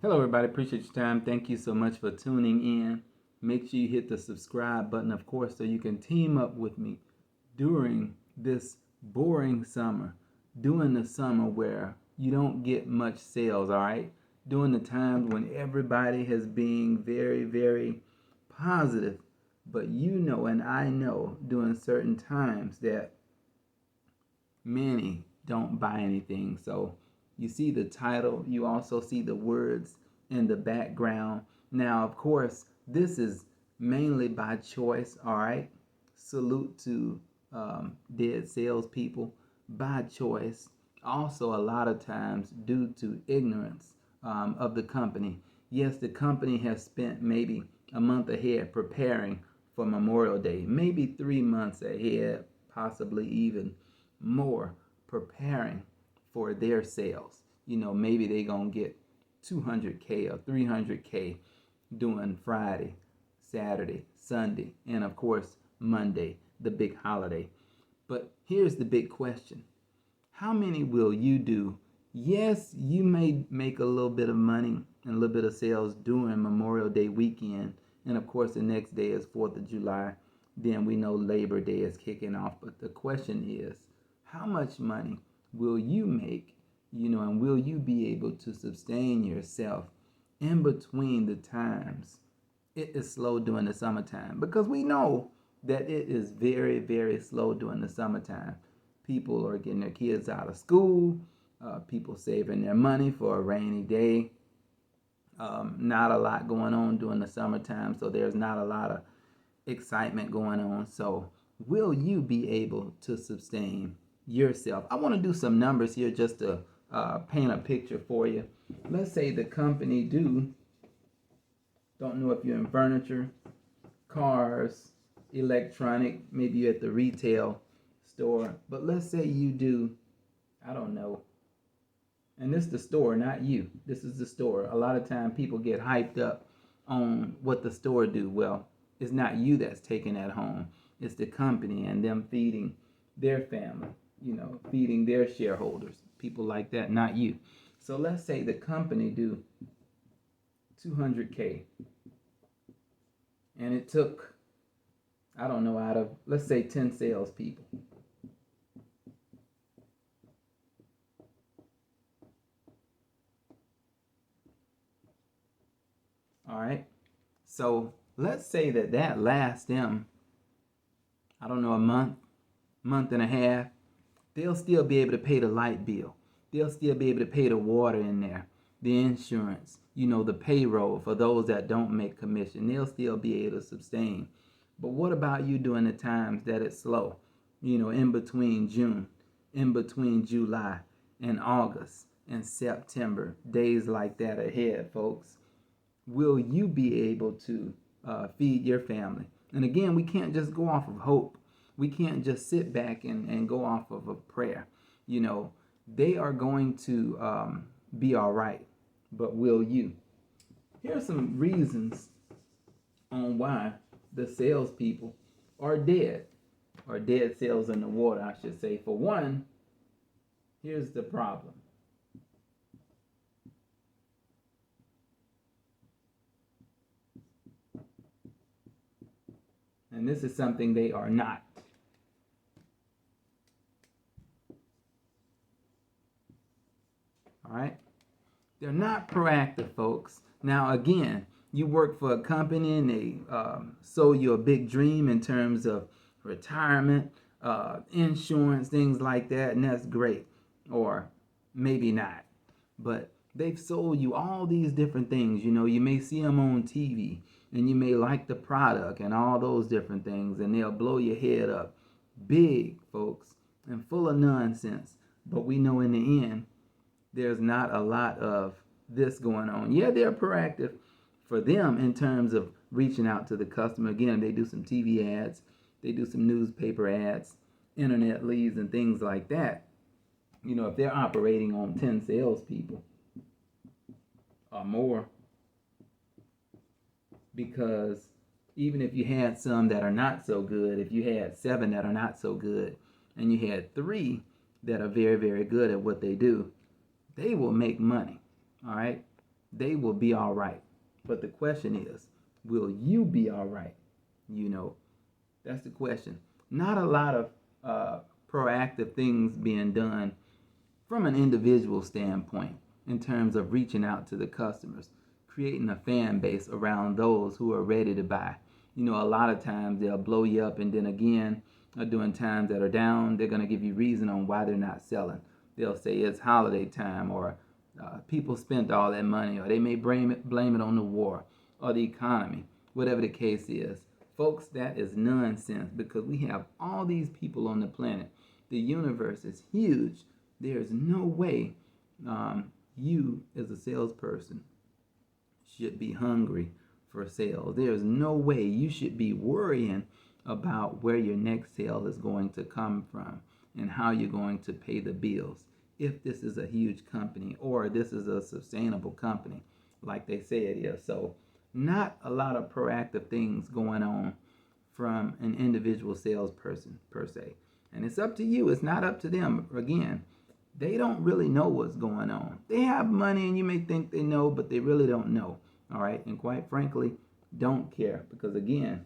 Hello, everybody. Appreciate your time. Thank you so much for tuning in. Make sure you hit the subscribe button, of course, so you can team up with me during this boring summer, during the summer where you don't get much sales, all right? During the times when everybody has been very, very positive, but you know and I know during certain times that many don't buy anything. So you see the title, you also see the words in the background. Now, of course, this is mainly by choice, all right? Salute to dead salespeople by choice. Also, a lot of times due to ignorance of the company. Yes, the company has spent maybe a month ahead preparing for Memorial Day, maybe 3 months ahead, possibly even more preparing for their sales. Maybe they gonna get 200K or 300K doing Friday, Saturday, Sunday, and of course Monday, the big holiday. But here's the big question: how many will you do? Yes, you may make a little bit of money and a little bit of sales during Memorial Day weekend, and of course the next day is 4th of July. Then we know Labor Day is kicking off. But the question is, how much money will you make, and will you be able to sustain yourself in between the times it is slow during the summertime? Because we know that it is very, very slow during the summertime. People are getting their kids out of school, people saving their money for a rainy day. Not a lot going on during the summertime, so there's not a lot of excitement going on. So, will you be able to sustain yourself? I want to do some numbers here just to paint a picture for you. Let's say the company don't know if you're in furniture, cars, electronic, maybe you're at the retail store, but let's say you do, I don't know, and this is the store, not you. This is the store. A lot of time people get hyped up on what the store do. Well, it's not you that's taking that home. It's the company and them feeding their family, feeding their shareholders, people like that, not you. So let's say the company do 200K and it took, I don't know, out of, let's say 10 salespeople. All right. So let's say that lasts them, I don't know, a month and a half. They'll still be able to pay the light bill. They'll still be able to pay the water in there, the insurance, the payroll for those that don't make commission. They'll still be able to sustain. But what about you during the times that it's slow? In between June, in between July and August and September, days like that ahead, folks. Will you be able to feed your family? And again, we can't just go off of hope. We can't just sit back and go off of a prayer. They are going to be all right, but will you? Here are some reasons on why the salespeople are dead, or dead sales in the water, I should say. For one, here's the problem. And this is something they are not. All right? They're not proactive, folks. Now, again, you work for a company and they sold you a big dream in terms of retirement, insurance, things like that, and that's great. Or maybe not. But they've sold you all these different things. You may see them on TV and you may like the product and all those different things, and they'll blow your head up big, folks, and full of nonsense. But we know in the end, there's not a lot of this going on. Yeah, they're proactive for them in terms of reaching out to the customer. Again, they do some TV ads, they do some newspaper ads, internet leads, and things like that. If they're operating on 10 salespeople or more, because even if you had some that are not so good, if you had 7 that are not so good, and you had 3 that are very, very good at what they do, they will make money. All right. they will be all right. But the question is, will you be all right? You know, that's the question. Not a lot of proactive things being done from an individual standpoint in terms of reaching out to the customers, creating a fan base around those who are ready to buy. You know, a lot of times they'll blow you up, and then again, during times that are down, they're going to give you reason on why they're not selling. They'll say it's holiday time, or people spent all that money, or they may blame it on the war or the economy, whatever the case is. Folks, that is nonsense, because we have all these people on the planet. The universe is huge. There's no way you, as a salesperson, should be hungry for sales. There's no way you should be worrying about where your next sale is going to come from and how you're going to pay the bills if this is a huge company or this is a sustainable company like they say it is. So not a lot of proactive things going on from an individual salesperson per se. And it's up to you. It's not up to them. Again, they don't really know what's going on. They have money and you may think they know, but they really don't know. All right. And quite frankly, don't care, because again,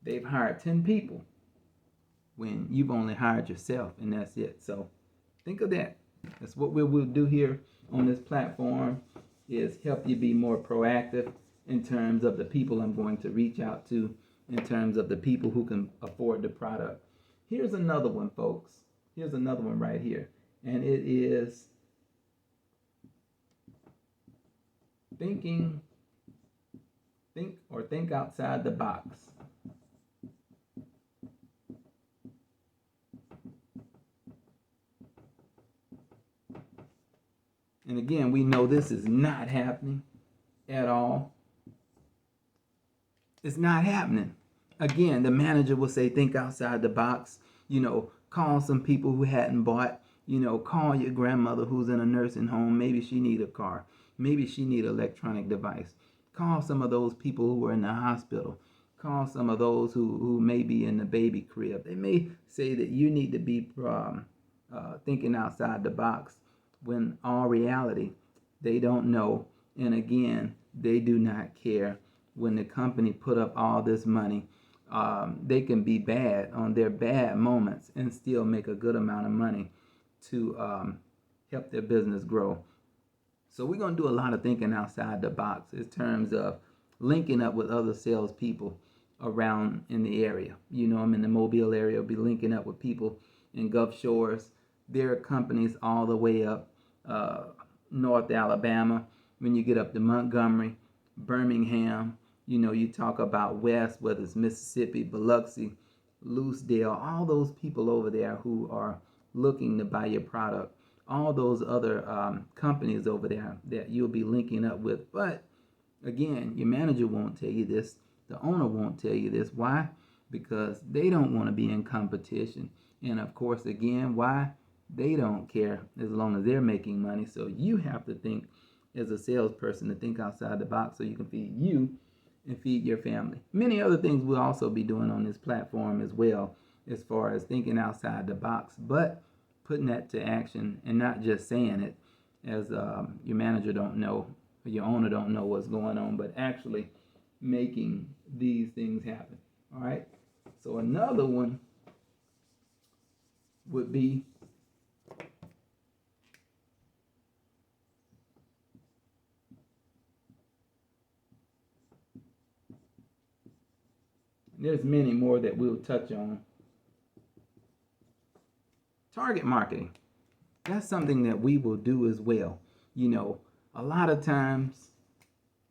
they've hired 10 people when you've only hired yourself, and that's it. So think of that. That's what we'll do here on this platform, is help you be more proactive in terms of the people I'm going to reach out to, in terms of the people who can afford the product. Here's another one, folks. Here's another one right here. And it is think outside the box. And again, we know this is not happening at all. It's not happening. Again, the manager will say, think outside the box. You know, call some people who hadn't bought. You know, call your grandmother who's in a nursing home. Maybe she need a car. Maybe she need an electronic device. Call some of those people who are in the hospital. Call some of those who may be in the baby crib. They may say that you need to be thinking outside the box, when all reality, they don't know. And again, they do not care. When the company put up all this money, they can be bad on their bad moments and still make a good amount of money to help their business grow. So we're going to do a lot of thinking outside the box in terms of linking up with other salespeople around in the area. You know, I'm in the Mobile area. I'll be linking up with people in Gulf Shores. There are companies all the way up North Alabama. When you get up to Montgomery, Birmingham, you know, you talk about West, whether it's Mississippi, Biloxi, Lucedale, all those people over there who are looking to buy your product, all those other companies over there that you'll be linking up with. But again, your manager won't tell you this. The owner won't tell you this. Why? Because they don't want to be in competition. And of course, again, why? They don't care as long as they're making money. So you have to think as a salesperson to think outside the box so you can feed you and feed your family. Many other things we'll also be doing on this platform as well, as far as thinking outside the box, but putting that to action and not just saying it as your manager don't know, or your owner don't know what's going on, but actually making these things happen. All right. So another one would be there's many more that we'll touch on. Target marketing. That's something that we will do as well. You know, a lot of times,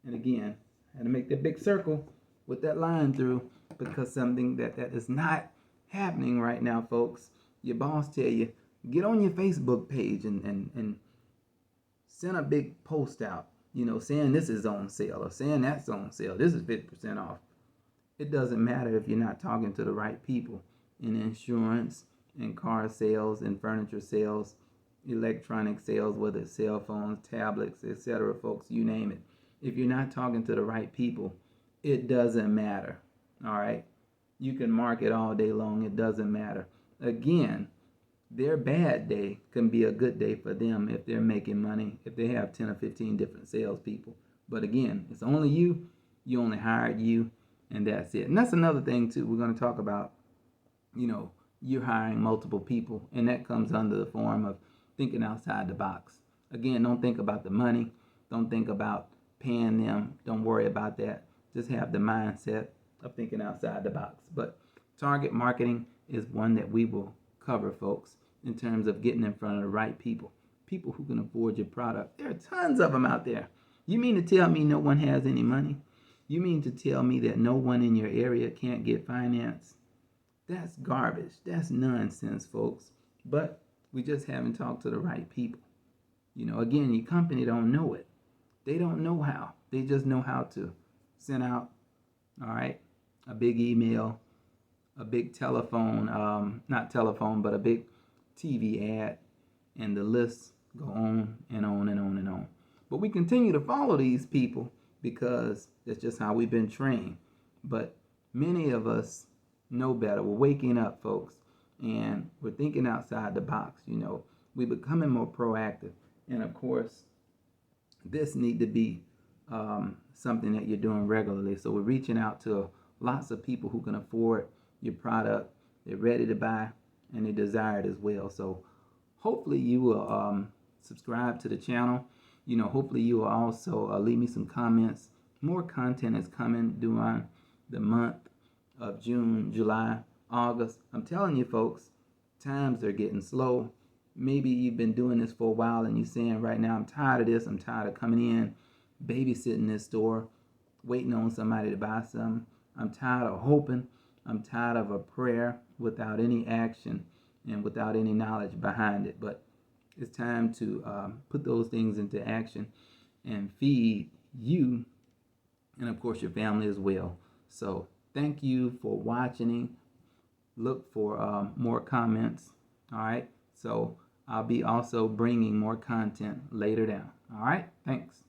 and again, I had to make that big circle with that line through, because something that is not happening right now, folks. Your boss tell you, get on your Facebook page and send a big post out, you know, saying this is on sale or saying that's on sale. This is 50% off. It doesn't matter if you're not talking to the right people in insurance, in car sales, in furniture sales, electronic sales, whether it's cell phones, tablets, etc., folks, you name it. If you're not talking to the right people, it doesn't matter. All right? You can market all day long. It doesn't matter. Again, their bad day can be a good day for them if they're making money, if they have 10 or 15 different salespeople. But again, it's only you. You only hired you, and that's it. And that's another thing too. We're going to talk about, you're hiring multiple people, and that comes under the form of thinking outside the box. Again, don't think about the money. Don't think about paying them. Don't worry about that. Just have the mindset of thinking outside the box. But target marketing is one that we will cover, folks, in terms of getting in front of the right people, people who can afford your product. There are tons of them out there. You mean to tell me no one has any money? You mean to tell me that no one in your area can't get finance? That's garbage. That's nonsense, folks. But we just haven't talked to the right people. Again, your company don't know it. They don't know how. They just know how to send out, all right, a big email, a big telephone, not telephone, but a big TV ad, and the lists go on and on and on and on. But we continue to follow these people because that's just how we've been trained. But many of us know better. We're waking up, folks, and we're thinking outside the box. We're becoming more proactive. And of course, this need to be something that you're doing regularly. So we're reaching out to lots of people who can afford your product. They're ready to buy, and they desire it as well. So hopefully you will subscribe to the channel. Hopefully you will also leave me some comments. More content is coming during the month of June, July, August. I'm telling you, folks, times are getting slow. Maybe you've been doing this for a while and you're saying right now, I'm tired of this. I'm tired of coming in, babysitting this store, waiting on somebody to buy something. I'm tired of hoping. I'm tired of a prayer without any action and without any knowledge behind it. But it's time to put those things into action and feed you and, of course, your family as well. So thank you for watching. Look for more comments. All right. So I'll be also bringing more content later down. All right. Thanks.